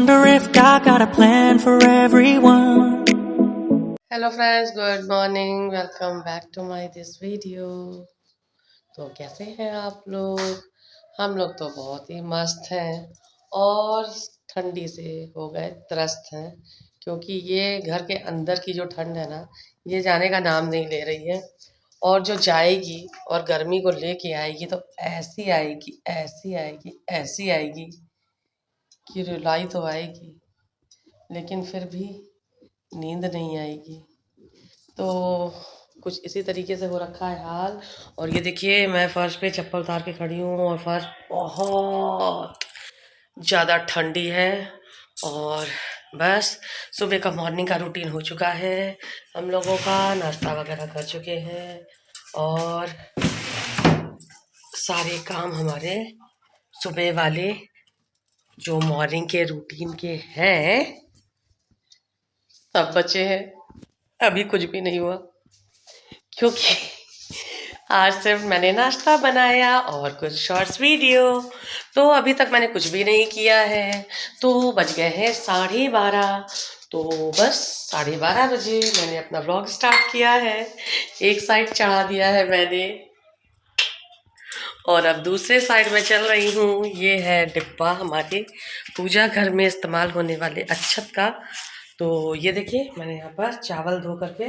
wonder if God got a plan for everyone. Hello friends, good morning. Welcome back to my this video. तो कैसे हैं आप लोग? हम लोग तो बहुत ही मस्त हैं और ठंडी से हो गए त्रस्त हैं, क्योंकि ये घर के अंदर की जो ठंड है ना, ये जाने का नाम नहीं ले रही है। और जो जाएगी और गर्मी को लेके आएगी तो ऐसी आएगी, ऐसी आएगी, ऐसी आएगी कि रुलाई तो आएगी, लेकिन फिर भी नींद नहीं आएगी। तो कुछ इसी तरीके से हो रखा है हाल। और ये देखिए, मैं फर्श पे चप्पल उतार के खड़ी हूँ और फर्श बहुत ज़्यादा ठंडी है। और बस सुबह का मॉर्निंग का रूटीन हो चुका है, हम लोगों का नाश्ता वगैरह कर चुके हैं और सारे काम हमारे सुबह वाले जो मॉर्निंग के रूटीन के हैं सब बचे हैं। अभी कुछ भी नहीं हुआ, क्योंकि आज सिर्फ मैंने नाश्ता बनाया और कुछ शॉर्ट्स वीडियो। तो अभी तक मैंने कुछ भी नहीं किया है। तो बज गए हैं 12:30। तो बस 12:30 बजे मैंने अपना व्लॉग स्टार्ट किया है। एक साइड चढ़ा दिया है मैंने और अब दूसरे साइड में चल रही हूँ। ये है डिब्बा हमारे पूजा घर में इस्तेमाल होने वाले अच्छत का। तो ये देखिए, मैंने यहाँ पर चावल धो करके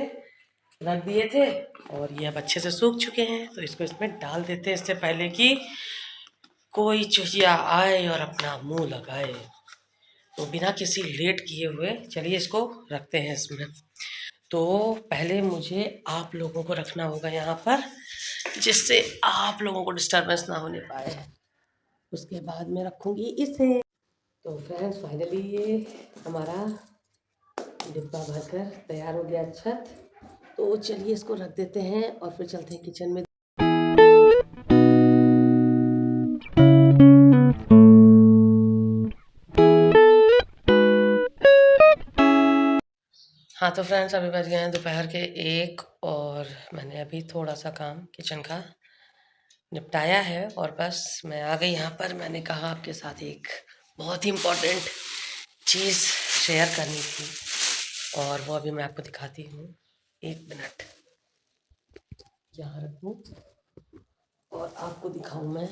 रख दिए थे और ये अब अच्छे से सूख चुके हैं। तो इसको इसमें डाल देते हैं इससे पहले कि कोई चूहिया आए और अपना मुंह लगाए। तो बिना किसी लेट किए हुए चलिए इसको रखते हैं इसमें। तो पहले मुझे आप लोगों को रखना होगा यहाँ पर, जिससे आप लोगों को डिस्टरबेंस ना होने पाए। उसके बाद में रखूँगी इसे। तो फ्रेंड्स, फाइनली ये हमारा डिब्बा भरकर तैयार हो गया अच्छत। तो चलिए इसको रख देते हैं और फिर चलते हैं किचन में। हाँ तो फ्रेंड्स, अभी बज गए हैं दोपहर के 1 और मैंने अभी थोड़ा सा काम किचन का निपटाया है और बस मैं आ गई यहाँ पर। मैंने कहा आपके साथ एक बहुत ही इम्पोर्टेंट चीज़ शेयर करनी थी और वो अभी मैं आपको दिखाती हूँ। 1 मिनट यहाँ रख दूँ और आपको दिखाऊँ मैं।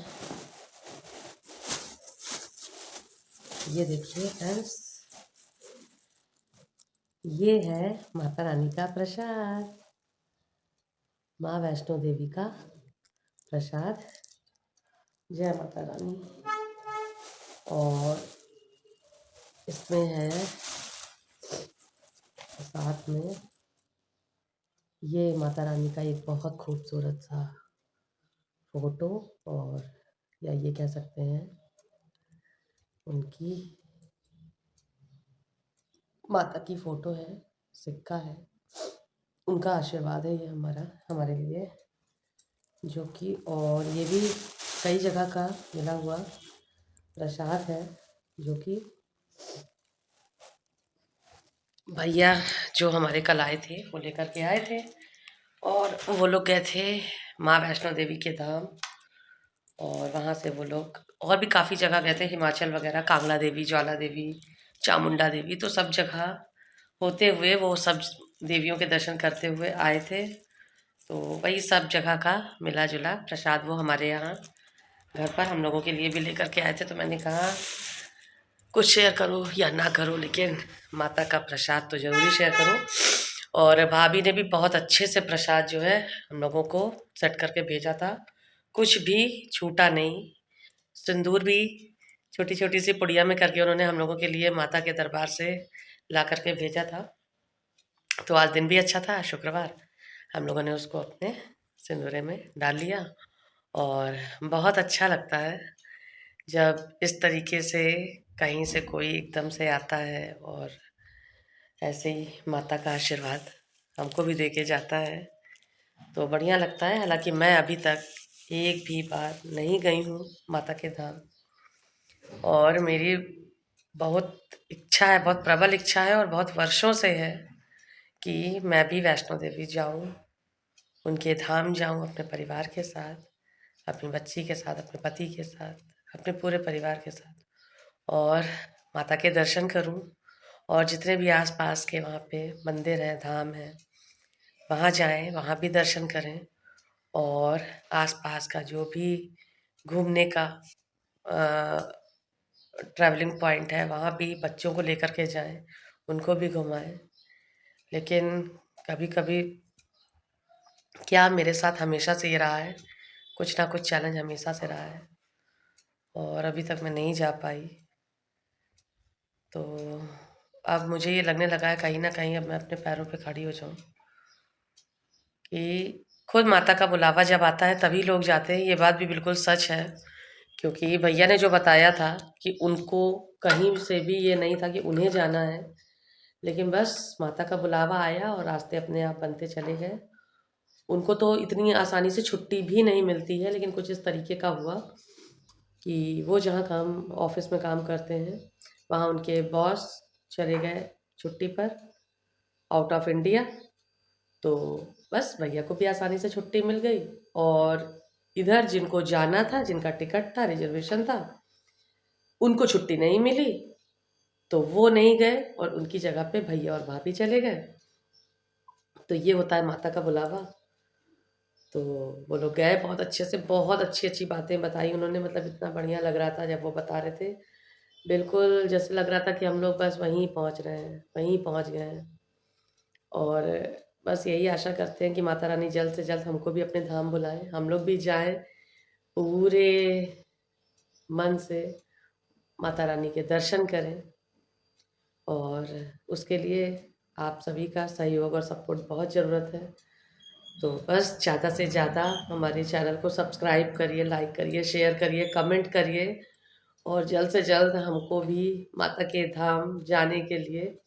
ये देखिए फ्रेंड्स, ये है माता रानी का प्रसाद, माँ वैष्णो देवी का प्रसाद। जय माता रानी। और इसमें है साथ में ये माता रानी का एक बहुत खूबसूरत सा फोटो, और या ये कह सकते हैं उनकी माता की फोटो है, सिक्का है, उनका आशीर्वाद है ये हमारे लिए, जो कि और ये भी कई जगह का मिला हुआ प्रसाद है, जो कि भैया जो हमारे कल आए थे वो लेकर के आए थे। और वो लोग गए थे माँ वैष्णो देवी के धाम, और वहाँ से वो लोग और भी काफ़ी जगह गए थे, हिमाचल वगैरह, कांगड़ा देवी, ज्वाला देवी, चामुंडा देवी। तो सब जगह होते हुए वो सब देवियों के दर्शन करते हुए आए थे। तो वही सब जगह का मिला जुला प्रसाद वो हमारे यहाँ घर पर हम लोगों के लिए भी लेकर के आए थे। तो मैंने कहा कुछ शेयर करो या ना करो, लेकिन माता का प्रसाद तो ज़रूरी शेयर करो। और भाभी ने भी बहुत अच्छे से प्रसाद जो है हम लोगों को सेट करके भेजा था, कुछ भी छूटा नहीं। सिंदूर भी छोटी छोटी सी पुड़िया में करके उन्होंने हम लोगों के लिए माता के दरबार से ला करके भेजा था। तो आज दिन भी अच्छा था, शुक्रवार। हम लोगों ने उसको अपने सिंदूरे में डाल लिया और बहुत अच्छा लगता है जब इस तरीके से कहीं से कोई एकदम से आता है और ऐसे ही माता का आशीर्वाद हमको भी दे के जाता है। तो बढ़िया लगता है। हालांकि मैं अभी तक एक भी बार नहीं गई हूँ माता के धाम, और मेरी बहुत इच्छा है, बहुत प्रबल इच्छा है और बहुत वर्षों से है कि मैं भी वैष्णो देवी जाऊँ, उनके धाम जाऊँ अपने परिवार के साथ, अपनी बच्ची के साथ, अपने पति के साथ, अपने पूरे परिवार के साथ। और माता के दर्शन करूं और जितने भी आसपास के वहाँ पे मंदिर हैं, धाम हैं, वहाँ जाएं, वहाँ भी दर्शन करें और आसपास का जो भी घूमने का ट्रैवलिंग पॉइंट है वहाँ भी बच्चों को लेकर के जाएं, उनको भी घुमाएं। लेकिन कभी कभी क्या मेरे साथ हमेशा से ये रहा है, कुछ ना कुछ चैलेंज हमेशा से रहा है और अभी तक मैं नहीं जा पाई। तो अब मुझे ये लगने लगा है कहीं ना कहीं अब मैं अपने पैरों पे खड़ी हो जाऊं कि खुद माता का बुलावा जब आता है तभी लोग जाते हैं। ये बात भी बिल्कुल सच है, क्योंकि भैया ने जो बताया था कि उनको कहीं से भी ये नहीं था कि उन्हें जाना है, लेकिन बस माता का बुलावा आया और रास्ते अपने आप बनते चले गए। उनको तो इतनी आसानी से छुट्टी भी नहीं मिलती है, लेकिन कुछ इस तरीके का हुआ कि वो जहाँ काम ऑफिस में काम करते हैं वहाँ उनके बॉस चले गए छुट्टी पर आउट ऑफ इंडिया। तो बस भैया को भी आसानी से छुट्टी मिल गई और इधर जिनको जाना था, जिनका टिकट था, रिजर्वेशन था, उनको छुट्टी नहीं मिली तो वो नहीं गए और उनकी जगह पे भैया और भाभी चले गए। तो ये होता है माता का बुलावा। तो वो लोग गए, बहुत अच्छे से, बहुत अच्छी अच्छी बातें बताई उन्होंने, मतलब इतना बढ़िया लग रहा था जब वो बता रहे थे। बिल्कुल जैसे लग रहा था कि हम लोग बस वहीं पहुंच रहे हैं, वहीं पहुंच गए हैं। और बस यही आशा करते हैं कि माता रानी जल्द से जल्द हमको भी अपने धाम बुलाएं, हम लोग भी जाएं पूरे मन से, माता रानी के दर्शन करें। और उसके लिए आप सभी का सहयोग और सपोर्ट बहुत ज़रूरत है। तो बस ज़्यादा से ज़्यादा हमारे चैनल को सब्सक्राइब करिए, लाइक करिए, शेयर करिए, कमेंट करिए और जल्द से जल्द हमको भी माता के धाम जाने के लिए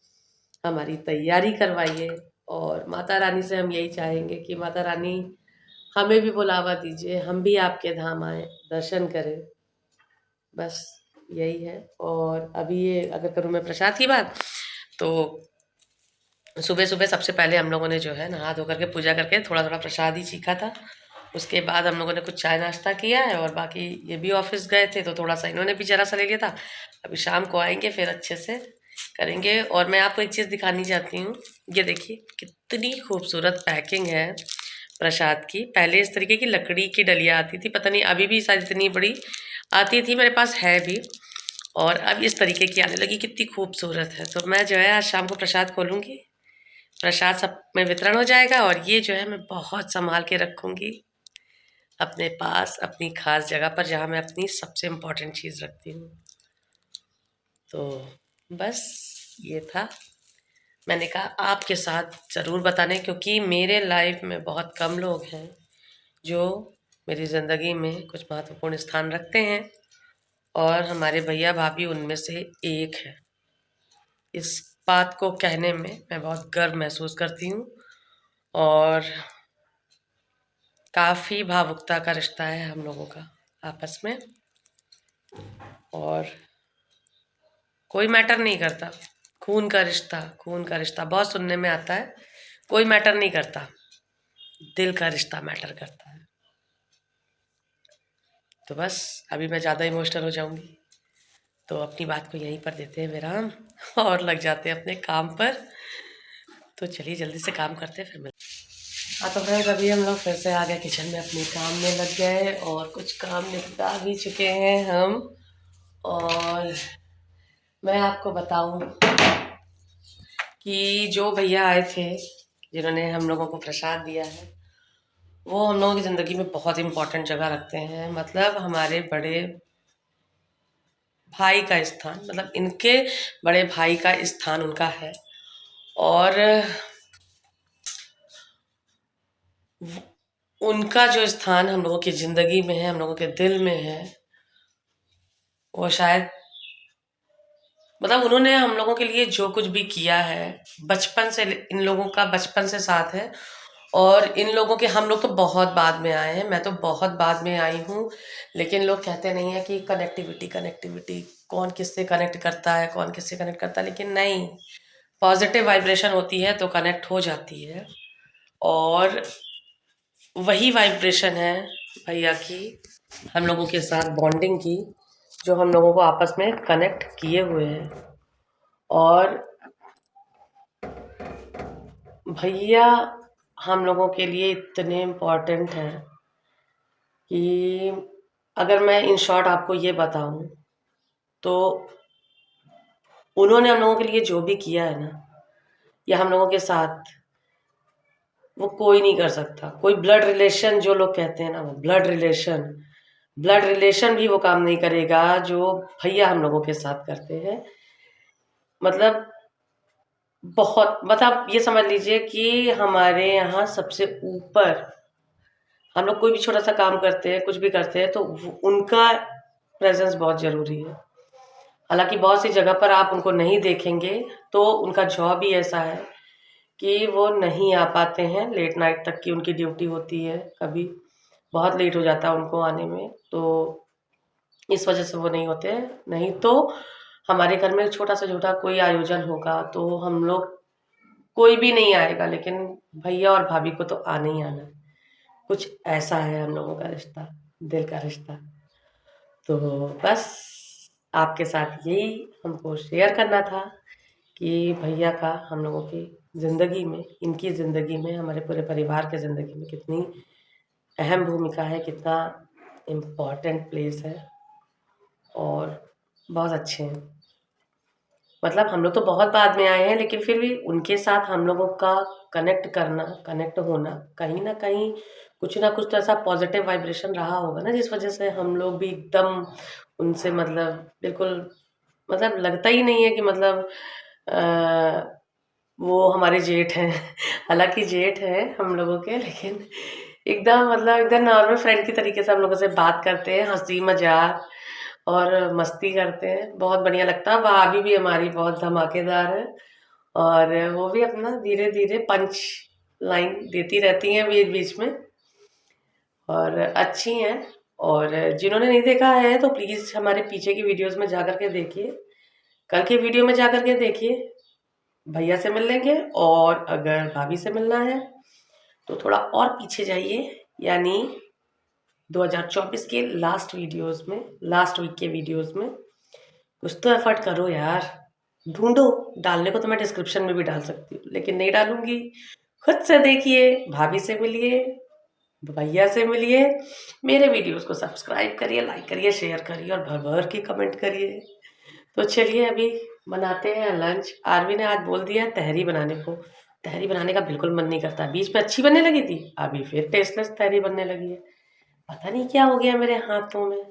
हमारी तैयारी करवाइए। और माता रानी से हम यही चाहेंगे कि माता रानी हमें भी बुलावा दीजिए, हम भी आपके धाम आए, दर्शन करें। बस यही है। और अभी ये अगर करूँ मैं प्रसाद की बात, तो सुबह सुबह सबसे पहले हम लोगों ने जो है नहा धो करके पूजा करके थोड़ा थोड़ा प्रसाद ही चीखा था। उसके बाद हम लोगों ने कुछ चाय नाश्ता किया है और बाकी ये भी ऑफिस गए थे तो थोड़ा सा इन्होंने भी जरा सा ले लिया था। अभी शाम को आएंगे फिर अच्छे से करेंगे। और मैं आपको एक चीज़ दिखानी चाहती हूँ, ये देखिए कितनी खूबसूरत पैकिंग है प्रसाद की। पहले इस तरीके की लकड़ी की डलिया आती थी, पता नहीं अभी भी शायद इतनी बड़ी आती थी, मेरे पास है भी। और अब इस तरीके की आने लगी, कितनी खूबसूरत है। तो मैं जो है आज शाम को प्रसाद खोलूँगी, प्रसाद सब में वितरण हो जाएगा और ये जो है मैं बहुत संभाल के रखूँगी अपने पास, अपनी खास जगह पर जहाँ मैं अपनी सबसे इम्पोर्टेंट चीज़ रखती हूँ। तो बस ये था, मैंने कहा आपके साथ ज़रूर बताने, क्योंकि मेरे लाइफ में बहुत कम लोग हैं जो मेरी ज़िंदगी में कुछ महत्वपूर्ण स्थान रखते हैं और हमारे भैया भाभी उनमें से एक है। इस बात को कहने में मैं बहुत गर्व महसूस करती हूँ और काफ़ी भावुकता का रिश्ता है हम लोगों का आपस में। और कोई मैटर नहीं करता, खून का रिश्ता, खून का रिश्ता बहुत सुनने में आता है, कोई मैटर नहीं करता, दिल का रिश्ता मैटर करता है। तो बस अभी मैं ज़्यादा इमोशनल हो जाऊंगी तो अपनी बात को यहीं पर देते हैं विराम और लग जाते हैं अपने काम पर। तो चलिए जल्दी से काम करते हैं, फिर मिलते हैं। हाँ तो फ्रेंड्स अभी हम लोग फिर से आ गए किचन में, अपने काम में लग गए और कुछ काम निपटा भी चुके हैं हम। और मैं आपको बताऊं कि जो भैया आए थे जिन्होंने हम लोगों को प्रसाद दिया है, वो हम लोगों की ज़िंदगी में बहुत इम्पोर्टेंट जगह रखते हैं। मतलब हमारे बड़े भाई का स्थान, मतलब इनके बड़े भाई का स्थान उनका है। और उनका जो स्थान हम लोगों की ज़िंदगी में है, हम लोगों के दिल में है, वो शायद मतलब उन्होंने हम लोगों के लिए जो कुछ भी किया है, बचपन से इन लोगों का बचपन से साथ है। और इन लोगों के, हम लोग तो बहुत बाद में आए हैं, मैं तो बहुत बाद में आई हूँ, लेकिन लोग कहते नहीं है कि कनेक्टिविटी कनेक्टिविटी, कौन किससे कनेक्ट करता है, कौन किससे कनेक्ट करता है, लेकिन नहीं, पॉजिटिव वाइब्रेशन होती है तो कनेक्ट हो जाती है। और वही वाइब्रेशन है भैया की हम लोगों के साथ बॉन्डिंग की, जो हम लोगों को आपस में कनेक्ट किए हुए हैं। और भैया हम लोगों के लिए इतने इम्पोर्टेंट हैं कि अगर मैं इन शॉर्ट आपको ये बताऊं तो उन्होंने हम लोगों के लिए जो भी किया है ना, या हम लोगों के साथ, वो कोई नहीं कर सकता। कोई ब्लड रिलेशन जो लोग कहते हैं ना, वो ब्लड रिलेशन भी वो काम नहीं करेगा जो भैया हम लोगों के साथ करते हैं। मतलब बहुत, मतलब ये समझ लीजिए कि हमारे यहाँ सबसे ऊपर हम लोग कोई भी छोटा सा काम करते हैं, कुछ भी करते हैं, तो उनका प्रेजेंस बहुत ज़रूरी है। हालांकि बहुत सी जगह पर आप उनको नहीं देखेंगे, तो उनका जॉब ही ऐसा है कि वो नहीं आ पाते हैं। लेट नाइट तक की उनकी ड्यूटी होती है, कभी बहुत लेट हो जाता है उनको आने में, तो इस वजह से वो नहीं होते हैं। नहीं तो हमारे घर में छोटा सा छोटा कोई आयोजन होगा तो हम लोग, कोई भी नहीं आएगा लेकिन भैया और भाभी को तो आना ही आना है। कुछ ऐसा है हम लोगों का रिश्ता, दिल का रिश्ता। तो बस आपके साथ यही हमको शेयर करना था कि भैया का हम लोगों की ज़िंदगी में, इनकी ज़िंदगी में, हमारे पूरे परिवार के ज़िंदगी में कितनी अहम भूमिका है, कितना इम्पोर्टेंट प्लेस है, और बहुत अच्छे हैं। मतलब हम लोग तो बहुत बाद में आए हैं, लेकिन फिर भी उनके साथ हम लोगों का कनेक्ट होना, कहीं ना कहीं कुछ ना कुछ तो ऐसा पॉजिटिव वाइब्रेशन रहा होगा ना, जिस वजह से हम लोग भी एकदम उनसे, मतलब बिल्कुल, मतलब लगता ही नहीं है कि मतलब वो हमारे जेठ हैं। हालांकि जेठ है हम लोगों के, लेकिन एकदम, मतलब एकदम नॉर्मल फ्रेंड की तरीके से हम लोगों से बात करते हैं, हंसी मजाक और मस्ती करते हैं। बहुत बढ़िया लगता है। भाभी भी हमारी बहुत धमाकेदार है, और वो भी अपना धीरे धीरे पंच लाइन देती रहती हैं बीच बीच में, और अच्छी हैं। और जिन्होंने नहीं देखा है तो प्लीज़ हमारे पीछे की वीडियोस में जा कर के देखिए, कल के वीडियो में जा कर के देखिए, भैया से मिल लेंगे। और अगर भाभी से मिलना है तो थोड़ा और पीछे जाइए, यानी 2024 के लास्ट वीडियोस में, लास्ट वीक के वीडियोस में। कुछ तो एफर्ट करो यार, ढूंढो। डालने को तो मैं डिस्क्रिप्शन में भी डाल सकती हूँ, लेकिन नहीं डालूंगी। खुद से देखिए, भाभी से मिलिए, भैया से मिलिए, मेरे वीडियोस को सब्सक्राइब करिए, लाइक करिए, शेयर करिए, और भर भर के कमेंट करिए। तो चलिए अभी बनाते हैं लंच। आरवी ने आज बोल दिया तहरी बनाने को। तहरी बनाने का बिल्कुल मन नहीं करता। बीच में अच्छी बनने लगी थी, अभी फिर टेस्टलेस तहरी बनने लगी है। पता नहीं क्या हो गया मेरे हाथों में,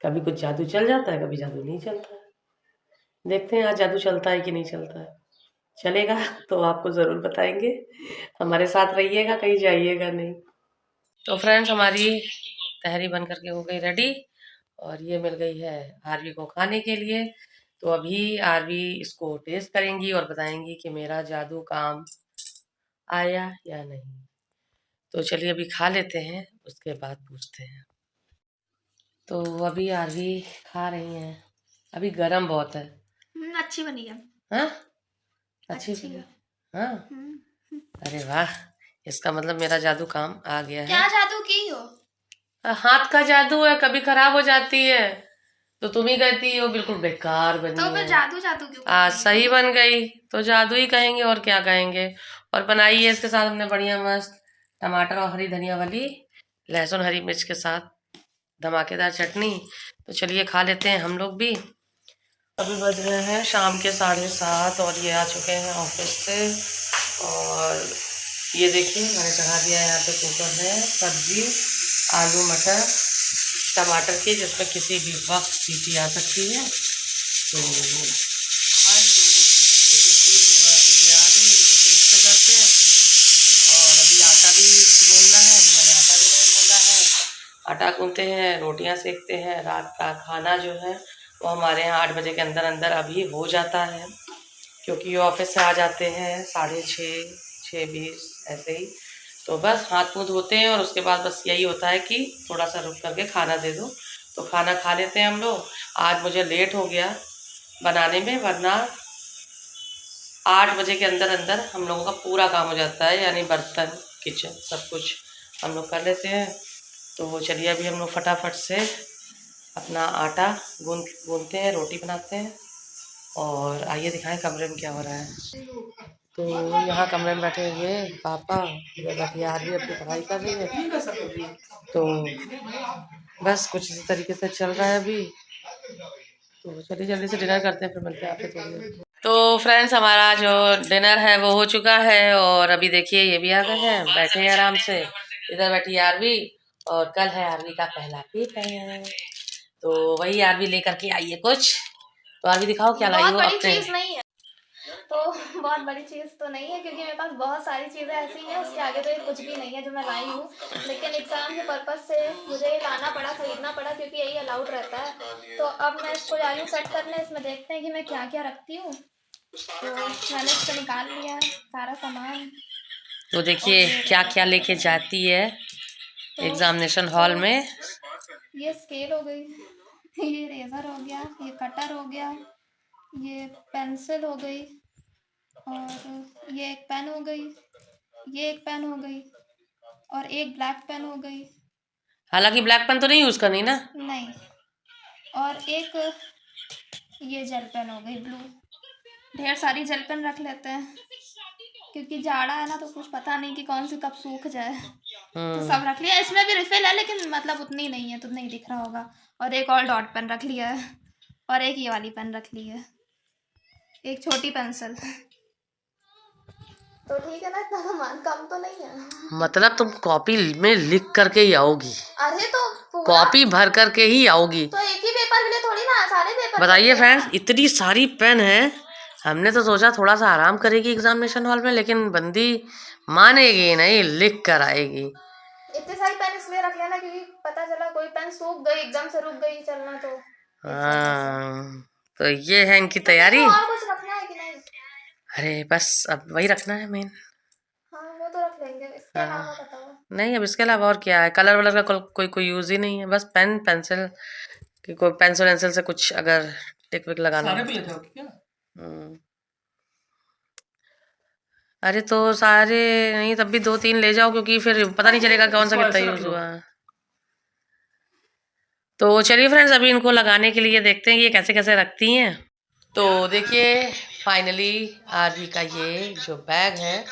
कभी कुछ जादू चल जाता है, कभी जादू नहीं चलता है। देखते हैं आज जादू चलता है कि नहीं चलता है। चलेगा तो आपको ज़रूर बताएंगे। हमारे साथ रहिएगा, कहीं जाइएगा नहीं। तो फ्रेंड्स, हमारी तहरी बन करके हो गई रेडी, और ये मिल गई है आरवी को खाने के लिए। तो अभी आरवी इसको टेस्ट करेंगी और बताएंगी कि मेरा जादू काम आया या नहीं। तो चलिए अभी खा लेते हैं, उसके बाद पूछते हैं। तो अभी आरवी खा रही हैं। अभी गरम बहुत है। अच्छी बनी है। हाँ, अच्छी अच्छी बनी। है। हाँ, अरे वाह, इसका मतलब मेरा जादू काम आ गया है। क्या जादू की हो? हाथ का जादू है, कभी खराब हो जाती है तो तुम ही कहती हो बिल्कुल बेकार बनी तो फिर है। जादू जादू क्यों आज करती सही हो? बन गई तो जादू ही कहेंगे, और क्या कहेंगे। और बनाई है इसके साथ हमने बढ़िया मस्त टमाटर और हरी धनिया वाली, लहसुन हरी मिर्च के साथ धमाकेदार चटनी। तो चलिए खा लेते हैं हम लोग भी। अभी बज रहे हैं शाम के 7:30, और ये आ चुके हैं ऑफिस से। और ये देखिए मैंने चढ़ा दिया है यहाँ पे कुकर में सब्जी, आलू मटर टमाटर की, जिसमें किसी भी वक्त सीटी आ सकती है। तो आज देखिए सीटी आ गई, अभी फिर से करते हैं। और अभी आटा भी गूंदना है, अभी मैंने आटा भी नहीं गूंदा है। आटा गूंदते हैं, रोटियां सेकते हैं। रात का खाना जो है वो हमारे यहाँ 8 बजे के अंदर अंदर अभी हो जाता है, क्योंकि ये ऑफिस से आ जाते हैं 6:30, 6:20 ऐसे ही। तो बस हाथ मुँह धोते हैं, और उसके बाद बस यही होता है कि थोड़ा सा रुक करके खाना दे दो, तो खाना खा लेते हैं हम लोग। आज मुझे लेट हो गया बनाने में, वरना 8 बजे के अंदर अंदर हम लोगों का पूरा काम हो जाता है, यानी बर्तन, किचन, सब कुछ हम लोग कर लेते हैं। तो चलिए अभी हम लोग फटाफट से अपना आटा गूंदते हैं, रोटी बनाते हैं। और आइए दिखाएं कमरे में क्या हो रहा है। तो यहाँ कमरे में बैठे हुए पापा, इधर बैठी आरवी अपनी पढ़ाई कर रही है। तो बस कुछ इसी तरीके से चल रहा है अभी। तो चलिए जल्दी से डिनर करते हैं, फिर मिलते हैं आपसे थोड़ी देर। तो फ्रेंड्स, हमारा जो डिनर है वो हो चुका है और अभी देखिए ये भी आ गए हैं, बैठे हैं आराम से। इधर बैठी आरवी और कल है आरवी का पहला पेपर, तो वही आरवी लेकर के आई है कुछ। तो आरवी दिखाओ क्या लाई हो बहुत बड़ी अपने। चीज नहीं है, तो बहुत बड़ी चीज तो नहीं है क्योंकि मेरे पास बहुत सारी चीजें ऐसी हैं, उसके आगे तो ये कुछ भी नहीं है जो मैं लाई हूँ। लेकिन एग्जाम के पर्पज से मुझे ये लाना पड़ा, खरीदना पड़ा, क्योंकि यही अलाउड रहता है। तो अब मैं इसको जा रही हूँ सेट करने। इसमें देखते हैं कि मैं क्या क्या रखती हूँ। तो मैंने इसको निकाल लिया सारा सामान। तो देखिए क्या क्या लेके जाती है एग्जामिनेशन हॉल में। ये स्केल हो गई, ये रेजर हो गया, ये कटर हो गया, ये पेंसिल हो गई, और ये एक पेन हो गई, ये एक पेन हो गई, और एक ब्लैक पेन हो गई। हालांकि ब्लैक पेन तो नहीं यूज करनी ना। नहीं, और एक ये जेल पेन हो गई ब्लू। ढेर सारी जेल पेन रख लेते हैं क्योंकि जाड़ा है ना, तो कुछ पता नहीं कि कौन सी कब सूख जाए। तो सब रख लिया। इसमें भी रिफिल है लेकिन मतलब उतनी नहीं है, तो नहीं दिख रहा होगा। और एक और डॉट पेन रख लिया है, और एक ये वाली पेन रख ली है, एक छोटी पेंसिल। तो ठीक है ना, इतना सामान कम तो नहीं है। मतलब तुम कॉपी में लिख करके ही आओगी? अरे तो कॉपी भर करके ही आओगी? तो एक ही पेपर के लिए थोड़ी ना, सारे पेपर। बताइए फ्रेंड्स, इतनी सारी पेन है। हमने तो सोचा थोड़ा सा आराम करेगी एग्जामिनेशन हॉल में, लेकिन बंदी मानेगी नहीं, लिख कर आएगी। इतने सारी पेन इसलिए रख लेना क्योंकि पता चला कोई पेन सूख गई, एकदम से रुक गई चलना, तो हाँ, तो ये है इनकी तैयारी। और कुछ रखना है कि नहीं? अरे बस अब वही रखना है मेन। हाँ वो तो रख लेंगे, इसके अलावा बताओ। नहीं, अब इसके अलावा और क्या है। कलर वलर का कोई यूज ही नहीं है। बस पेन पेंसिल कि कोई पेंसिल वेंसिल से कुछ अगर टिक विक लगाना सारे हो। भी ले जाओगे क्या? अरे तो सारे नहीं, तब भी 2-3 ले जाओ क्योंकि फिर पता नहीं चलेगा कौन सा इसको कितना ऐसे रख यूज लो। हुआ। तो चलिए फ्रेंड्स, अभी इनको लगाने के लिए देखते हैं ये कैसे कैसे रखती हैं। तो देखिए फाइनली आरवी का ये जो बैग है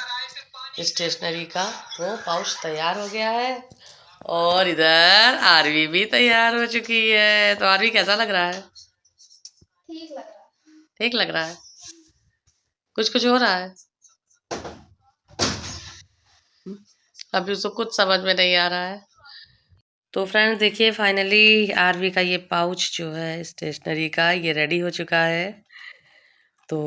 स्टेशनरी का, वो पाउच तैयार हो गया है। और इधर आरवी भी तैयार हो चुकी है। तो आरवी कैसा लग रहा है? ठीक लग रहा है। ठीक लग रहा है? कुछ कुछ हो रहा है अभी उसको कुछ समझ में नहीं आ रहा है। तो फ्रेंड्स देखिए फाइनली आरवी का ये पाउच जो है स्टेशनरी का, ये रेडी हो चुका है। तो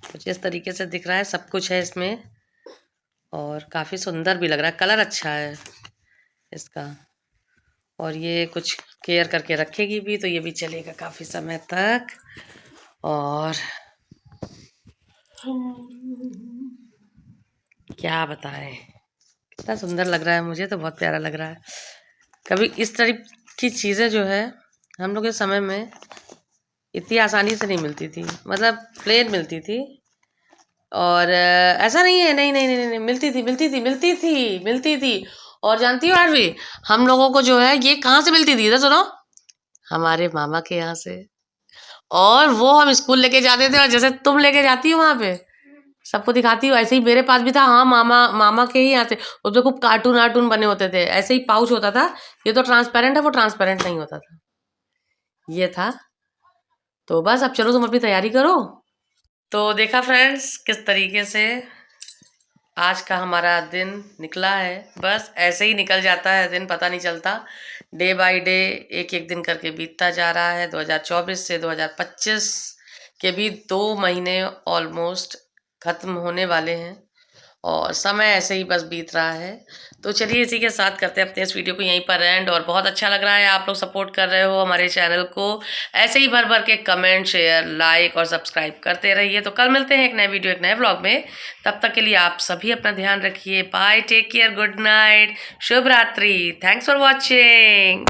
कुछ इस तरीके से दिख रहा है, सब कुछ है इसमें और काफ़ी सुंदर भी लग रहा है, कलर अच्छा है इसका। और ये कुछ केयर करके रखेगी भी, तो ये भी चलेगा काफ़ी समय तक। और क्या बताएं, कितना सुंदर लग रहा है, मुझे तो बहुत प्यारा लग रहा है। कभी इस तरह की चीज़ें जो है हम लोग के समय में इतनी आसानी से नहीं मिलती थी, मतलब प्लेन मिलती थी। और ऐसा नहीं है, नहीं नहीं नहीं नहीं, मिलती थी। और जानती हो आरवी, हम लोगों को जो है ये कहाँ से मिलती थी, इधर सुनो, हमारे मामा के यहाँ से। और वो हम स्कूल लेके जाते थे, और जैसे तुम लेके जाती हो वहाँ पे सबको दिखाती हो, ऐसे ही मेरे पास भी था। हाँ, मामा के ही यहाँ से। उसमें खूब कार्टून वार्टून बने होते थे, ऐसे ही पाउच होता था। ये तो ट्रांसपेरेंट है, वो ट्रांसपेरेंट नहीं होता था, ये था। तो बस अब चलो तुम अपनी तैयारी करो। तो देखा फ्रेंड्स किस तरीके से आज का हमारा दिन निकला है। बस ऐसे ही निकल जाता है दिन, पता नहीं चलता। डे बाय डे एक एक दिन करके बीतता जा रहा है। 2024 से 2025 के भी 2 महीने ऑलमोस्ट ख़त्म होने वाले हैं और समय ऐसे ही बस बीत रहा है। तो चलिए इसी के साथ करते हैं अपने इस वीडियो को यहीं पर एंड। और बहुत अच्छा लग रहा है आप लोग सपोर्ट कर रहे हो हमारे चैनल को, ऐसे ही भर भर के कमेंट शेयर लाइक और सब्सक्राइब करते रहिए। तो कल मिलते हैं एक नए वीडियो एक नए व्लॉग में। तब तक के लिए आप सभी अपना ध्यान रखिए। Bye, take care, good night, शुभ रात्रि, थैंक्स फॉर वॉचिंग।